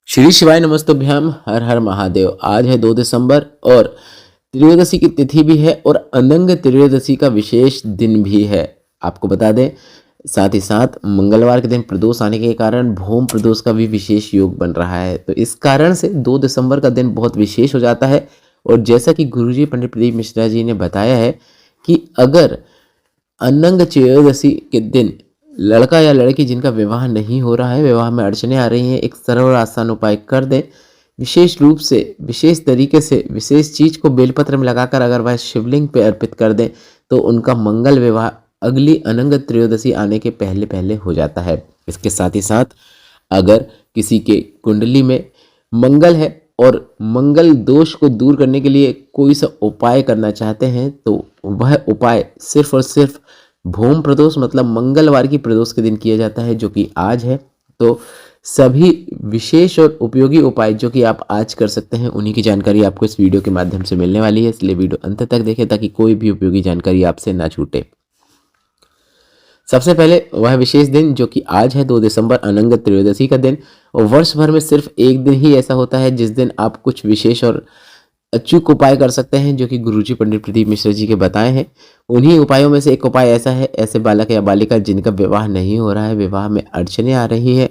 श्री शिवाय नमस्तुभ्याम। हर हर महादेव। आज है 2 दिसंबर और त्रयोदशी की तिथि भी है और अनंग त्रयोदशी का विशेष दिन भी है। आपको बता दें, साथ ही साथ मंगलवार के दिन प्रदोष आने के कारण भूम प्रदोष का भी विशेष योग बन रहा है। तो इस कारण से 2 दिसंबर का दिन बहुत विशेष हो जाता है। और जैसा कि गुरुजी पंडित प्रदीप मिश्रा जी ने बताया है कि अगर अनंग त्रयोदशी के दिन लड़का या लड़की जिनका विवाह नहीं हो रहा है, विवाह में अड़चने आ रही हैं, एक सरल और आसान उपाय कर दें। विशेष रूप से, विशेष तरीके से, विशेष चीज को बेलपत्र में लगाकर अगर वह शिवलिंग पे अर्पित कर दें तो उनका मंगल विवाह अगली अनंग त्रयोदशी आने के पहले पहले हो जाता है। इसके साथ ही साथ अगर किसी के कुंडली में मंगल है और मंगल दोष को दूर करने के लिए कोई सा उपाय करना चाहते हैं तो वह उपाय सिर्फ और सिर्फ भूम प्रदोष मतलब मंगलवार की प्रदोष के दिन किया जाता है, जो कि आज है। तो सभी विशेष और उपयोगी उपाय जो कि आप आज कर सकते हैं, उन्हीं की जानकारी आपको इस वीडियो के माध्यम से मिलने वाली है, इसलिए वीडियो अंत तक देखें ताकि कोई भी उपयोगी जानकारी आपसे ना छूटे। सबसे पहले वह विशेष दिन जो कि आज है 2 दिसंबर अनंग त्रयोदशी का दिन, और वर्ष भर में सिर्फ एक दिन ही ऐसा होता है जिस दिन आप कुछ विशेष और अचूक उपाय कर सकते हैं, जो कि गुरुजी पंडित प्रदीप मिश्रा जी के बताए हैं। उन्हीं उपायों में से एक उपाय ऐसा है, ऐसे बालक या बालिका जिनका विवाह नहीं हो रहा है, विवाह में अड़चने आ रही है,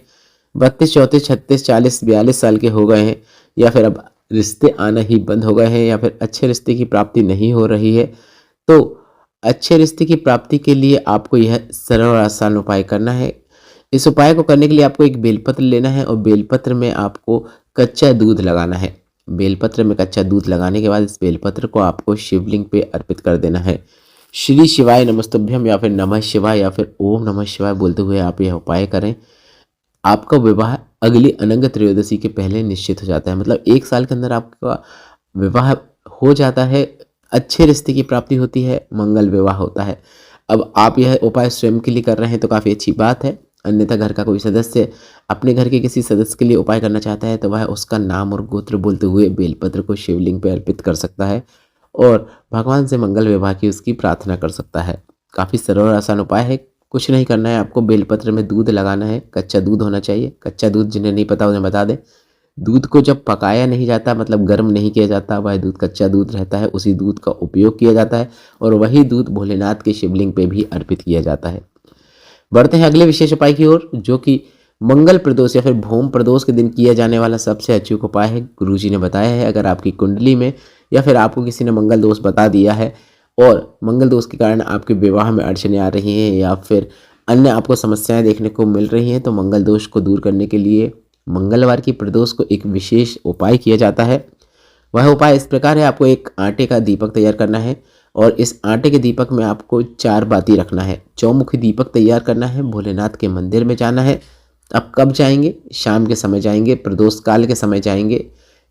32 34 36 40 42 साल के हो गए हैं, या फिर अब रिश्ते आना ही बंद हो गए हैं, या फिर अच्छे रिश्ते की प्राप्ति नहीं हो रही है। तो अच्छे रिश्ते की प्राप्ति के लिए आपको यह सरल और आसान उपाय करना है। इस उपाय को करने के लिए आपको एक बेलपत्र लेना है और बेलपत्र में आपको कच्चा दूध लगाना है। बेलपत्र में कच्चा दूध लगाने के बाद इस बेलपत्र को आपको शिवलिंग पे अर्पित कर देना है। श्री शिवाय नमस्तुभ्यम या फिर नमः शिवाय या फिर ओम नमः शिवाय बोलते हुए आप यह उपाय करें। आपका विवाह अगली अनंग त्रयोदशी के पहले निश्चित हो जाता है, मतलब 1 साल के अंदर आपका विवाह हो जाता है, अच्छे रिश्ते की प्राप्ति होती है, मंगल विवाह होता है। अब आप यह उपाय स्वयं के लिए कर रहे हैं तो काफ़ी अच्छी बात है, अन्यथा घर का कोई सदस्य अपने घर के किसी सदस्य के लिए उपाय करना चाहता है तो वह उसका नाम और गोत्र बोलते हुए बेलपत्र को शिवलिंग पर अर्पित कर सकता है और भगवान से मंगल विवाह की उसकी प्रार्थना कर सकता है। काफ़ी सरल और आसान उपाय है। कुछ नहीं करना है, आपको बेलपत्र में दूध लगाना है, कच्चा दूध होना चाहिए। कच्चा दूध जिन्हें नहीं पता उन्हें बता दें, दूध को जब पकाया नहीं जाता मतलब गर्म नहीं किया जाता, वह दूध कच्चा दूध रहता है, उसी दूध का उपयोग किया जाता है और वही दूध भोलेनाथ के शिवलिंग पे भी अर्पित किया जाता है। बढ़ते हैं अगले विशेष उपाय की ओर, जो कि मंगल प्रदोष या फिर भूम प्रदोष के दिन किया जाने वाला सबसे अचूक उपाय है। गुरुजी ने बताया है, अगर आपकी कुंडली में या फिर आपको किसी ने मंगल दोष बता दिया है और मंगल दोष के कारण आपके विवाह में अड़चने आ रही हैं या फिर अन्य आपको समस्याएं देखने को मिल रही हैं, तो मंगल दोष को दूर करने के लिए मंगलवार की प्रदोष को एक विशेष उपाय किया जाता है। वह उपाय इस प्रकार है, आपको एक आटे का दीपक तैयार करना है और इस आटे के दीपक में आपको 4 बाती रखना है। चौमुखी दीपक तैयार करना है, भोलेनाथ के मंदिर में जाना है। अब कब जाएंगे? शाम के समय जाएंगे, प्रदोष काल के समय जाएंगे।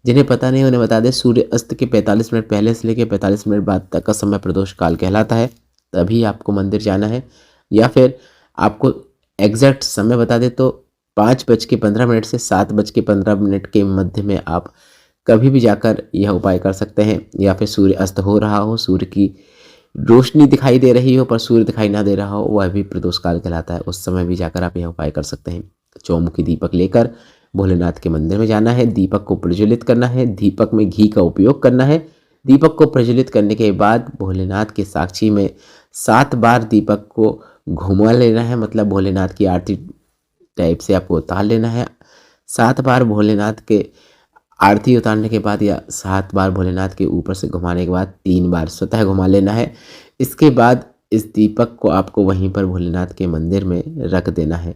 जिन्हें पता नहीं उन्हें बता दें, सूर्य अस्त के 45 मिनट पहले से लेकर 45 मिनट बाद तक का समय प्रदोष काल कहलाता है, तभी आपको मंदिर जाना है। या फिर आपको एग्जैक्ट समय बता दें तो 5:15 से 7:15 के मध्य में आप कभी भी जाकर यह उपाय कर सकते हैं। या फिर सूर्य अस्त हो रहा हो, सूर्य की रोशनी दिखाई दे रही हो पर सूर्य दिखाई ना दे रहा हो, वह भी प्रदोष काल कहलाता है, उस समय भी जाकर आप यह उपाय कर सकते हैं। चौमुखी दीपक लेकर भोलेनाथ के मंदिर में जाना है, दीपक को प्रज्वलित करना है, दीपक में घी का उपयोग करना है। दीपक को प्रज्वलित करने के बाद भोलेनाथ के साक्षी में 7 बार दीपक को घुमा लेना है, मतलब भोलेनाथ की आरती टाइप से आपको उतार लेना है। 7 बार भोलेनाथ के आरती उतारने के बाद या 7 बार भोलेनाथ के ऊपर से घुमाने के बाद 3 बार स्वतः घुमा लेना है। इसके बाद इस दीपक को आपको वहीं पर भोलेनाथ के मंदिर में रख देना है।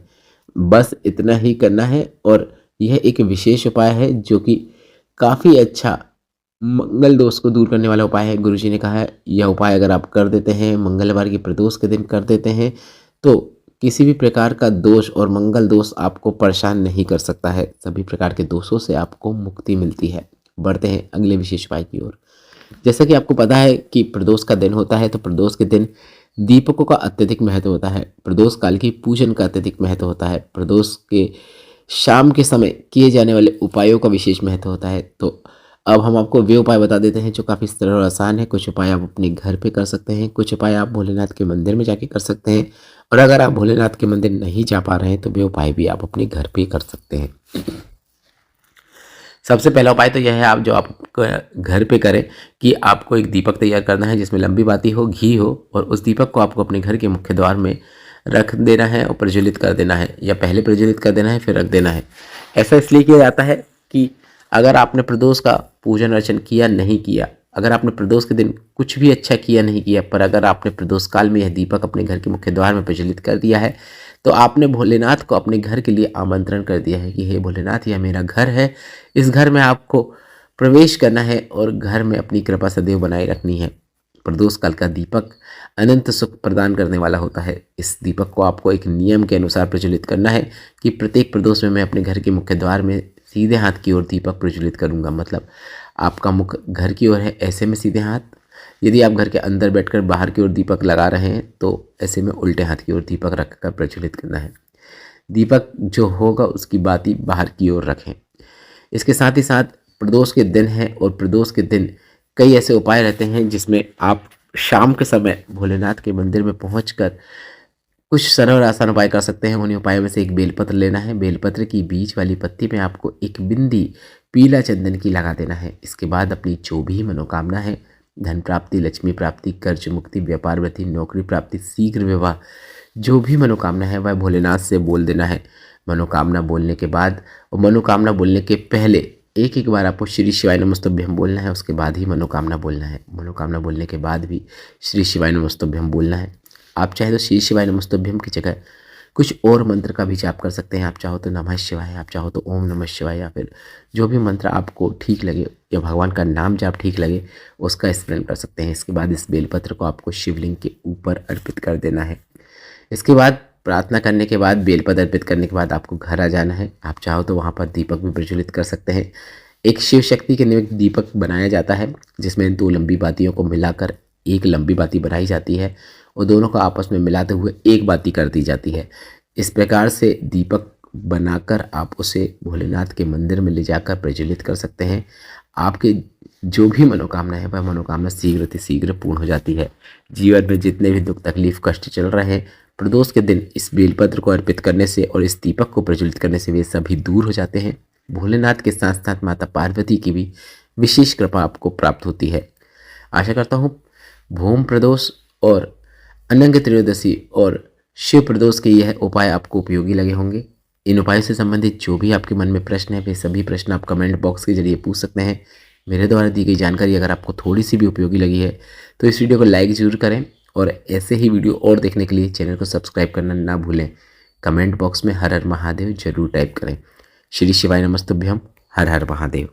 बस इतना ही करना है और यह एक विशेष उपाय है जो कि काफ़ी अच्छा मंगल दोष को दूर करने वाला उपाय है। गुरुजी ने कहा है यह उपाय अगर आप कर देते हैं, मंगलवार की प्रदोष के दिन कर देते हैं, तो किसी भी प्रकार का दोष और मंगल दोष आपको परेशान नहीं कर सकता है। सभी प्रकार के दोषों से आपको मुक्ति मिलती है। बढ़ते हैं अगले विशेष उपाय की ओर। जैसा कि आपको पता है कि प्रदोष का दिन होता है, तो प्रदोष के दिन दीपकों का अत्यधिक महत्व होता है। प्रदोष काल की पूजन का अत्यधिक महत्व होता है। प्रदोष के शाम के समय किए जाने वाले उपायों का विशेष महत्व होता है। तो अब हम आपको वे उपाय बता देते हैं जो काफ़ी सरल और आसान है। कुछ उपाय आप अपने घर पे कर सकते हैं, कुछ उपाय आप भोलेनाथ के मंदिर में जाके कर सकते हैं, और अगर आप भोलेनाथ के मंदिर नहीं जा पा रहे हैं तो वे उपाय भी आप अपने घर पे कर सकते हैं। सबसे पहला उपाय तो यह है, आप जो आप घर पे करें कि आपको एक दीपक तैयार करना है जिसमें लंबी बाती हो, घी हो, और उस दीपक को आपको अपने घर के मुख्य द्वार में रख देना है और प्रज्वलित कर देना है, या पहले प्रज्वलित कर देना है फिर रख देना है। ऐसा इसलिए किया जाता है कि अगर आपने प्रदोष का पूजन अर्चन किया नहीं किया, अगर आपने प्रदोष के दिन कुछ भी अच्छा किया नहीं किया, पर अगर आपने प्रदोष काल में यह दीपक अपने घर के मुख्य द्वार में प्रज्वलित कर दिया है, तो आपने भोलेनाथ को अपने घर के लिए आमंत्रण कर दिया है कि हे भोलेनाथ, यह मेरा घर है, इस घर में आपको प्रवेश करना है और घर में अपनी कृपा सदैव बनाए रखनी है। प्रदोष काल का दीपक अनंत सुख प्रदान करने वाला होता है। इस दीपक को आपको एक नियम के अनुसार प्रज्वलित करना है कि प्रत्येक प्रदोष में मैं अपने घर के मुख्य द्वार में सीधे हाथ की ओर दीपक प्रज्वलित करूंगा। मतलब आपका मुख घर की ओर है, ऐसे में सीधे हाथ। यदि आप घर के अंदर बैठकर बाहर की ओर दीपक लगा रहे हैं तो ऐसे में उल्टे हाथ की ओर दीपक रखकर प्रज्वलित करना है। दीपक जो होगा उसकी बाती बाहर की ओर रखें। इसके साथ ही साथ प्रदोष के दिन है, और प्रदोष के दिन कई ऐसे उपाय रहते हैं जिसमें आप शाम के समय भोलेनाथ के मंदिर में पहुंचकर कुछ सरल और आसान उपाय कर सकते हैं। उन्हीं उपायों में से एक बेलपत्र लेना है। बेलपत्र की बीच वाली पत्ती में आपको एक बिंदी पीला चंदन की लगा देना है। इसके बाद अपनी जो भी मनोकामना है, धन प्राप्ति, लक्ष्मी प्राप्ति, कर्ज मुक्ति, व्यापार वृद्धि, नौकरी प्राप्ति, शीघ्र विवाह, जो भी मनोकामना है वह भोलेनाथ से बोल देना है। मनोकामना बोलने के बाद और मनोकामना बोलने के पहले एक एक बार आपको श्री शिवाय नमस्तुभ्यम बोलना है, उसके बाद ही मनोकामना बोलना है। मनोकामना बोलने के बाद भी श्री शिवाय नमस्तुभ्यम बोलना है। आप चाहे तो श्री शिवाय नमस्तुभ्यम की जगह कुछ और मंत्र का भी जाप कर सकते हैं। आप चाहो तो नमः शिवाय, आप चाहो तो ओम नमः शिवाय, या फिर जो भी मंत्र आपको ठीक लगे या भगवान का नाम जाप ठीक लगे उसका स्मरण कर सकते हैं। इसके बाद इस बेलपत्र को आपको शिवलिंग के ऊपर अर्पित कर देना है। इसके बाद प्रार्थना करने के बाद, बेलपत्र अर्पित करने के बाद आपको घर आ जाना है। आप चाहो तो वहाँ पर दीपक भी प्रज्वलित कर सकते हैं। एक शिव शक्ति के निमित्त दीपक बनाया जाता है जिसमें दो लंबी बातियों को मिलाकर एक लंबी बाती बनाई जाती है और दोनों को आपस में मिलाते हुए एक बाती कर दी जाती है। इस प्रकार से दीपक बनाकर आप उसे भोलेनाथ के मंदिर में ले जाकर प्रज्वलित कर सकते हैं। आपके जो भी मनोकामना है वह मनोकामना शीघ्र पूर्ण हो जाती है। जीवन में जितने भी दुख तकलीफ कष्ट चल रहे हैं, प्रदोष के दिन इस बेलपत्र को अर्पित करने से और इस दीपक को प्रज्वलित करने से वे सभी दूर हो जाते हैं। भोलेनाथ के साथ साथ माता पार्वती की भी विशेष कृपा आपको प्राप्त होती है। आशा करता हूँ भूम प्रदोष और अनंग त्रयोदशी और शिव प्रदोष के यह उपाय आपको उपयोगी लगे होंगे। इन उपायों से संबंधित जो भी आपके मन में प्रश्न है वे सभी प्रश्न आप कमेंट बॉक्स के जरिए पूछ सकते हैं। मेरे द्वारा दी गई जानकारी अगर आपको थोड़ी सी भी उपयोगी लगी है तो इस वीडियो को लाइक ज़रूर करें, और ऐसे ही वीडियो और देखने के लिए चैनल को सब्सक्राइब करना ना भूलें। कमेंट बॉक्स में हर हर महादेव जरूर टाइप करें। श्री शिवाय नमस्तुभ्यम। हर हर महादेव।